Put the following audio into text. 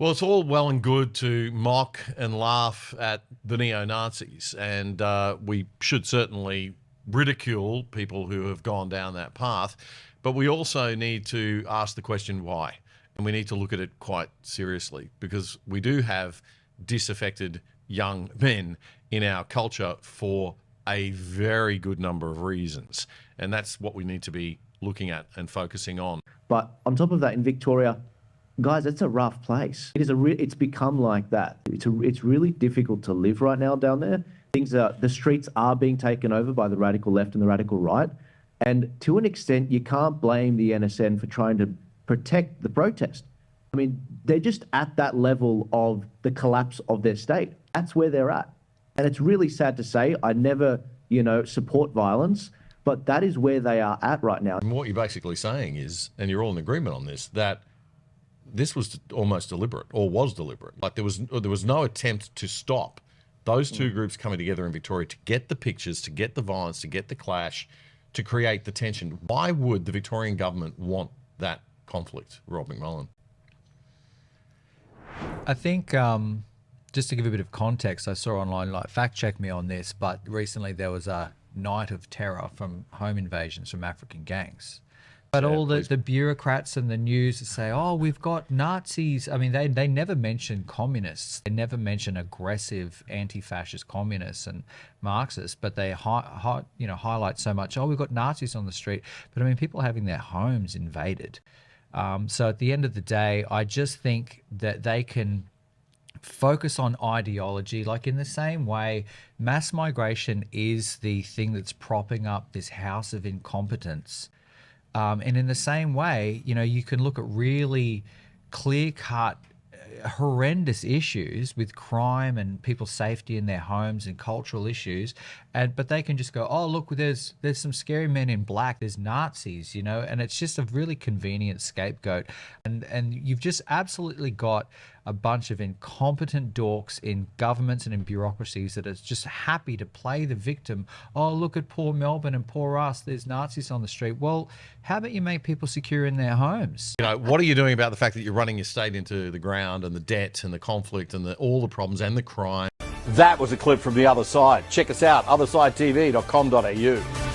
Well, it's all well and good to mock and laugh at the neo-Nazis, and we should certainly ridicule people who have gone down that path, but we also need to ask the question why, and we need to look at it quite seriously, because we do have disaffected young men in our culture for a very good number of reasons, and that's what we need to be looking at and focusing on. But on top of that, in Victoria, guys, it's a rough place. It's become like that. It's really difficult to live right now down there. The streets are being taken over by the radical left and the radical right. And to an extent, you can't blame the NSN for trying to protect the protest. I mean, they're just at that level of the collapse of their state. That's where they're at. And it's really sad to say. I never, support violence, but that is where they are at right now. And what you're basically saying is, and you're all in agreement on this, that this was almost deliberate, or was deliberate. Like there was no attempt to stop those two groups coming together in Victoria to get the pictures, to get the violence, to get the clash, to create the tension. Why would the Victorian government want that conflict, Rob McMullen? I think just to give a bit of context, I saw online, like fact check me on this, but recently there was a night of terror from home invasions from African gangs. But all the bureaucrats and the news say, oh, we've got Nazis. I mean, they never mention communists. They never mention aggressive anti-fascist communists and Marxists, but they highlight so much, oh, we've got Nazis on the street. But I mean, people are having their homes invaded. So at the end of the day, I just think that they can focus on ideology, like in the same way mass migration is the thing that's propping up this house of incompetence. And in the same way, you can look at really clear-cut, horrendous issues with crime and people's safety in their homes and cultural issues, but they can just go, oh, look, there's some scary men in black, there's Nazis, and it's just a really convenient scapegoat. And you've just absolutely got a bunch of incompetent dorks in governments and in bureaucracies that are just happy to play the victim. Oh, look at poor Melbourne and poor us, there's Nazis on the street. Well, how about you make people secure in their homes? What are you doing about the fact that you're running your state into the ground, and the debt and the conflict and all the problems and the crime? That was a clip from The Other Side. Check us out, othersidetv.com.au.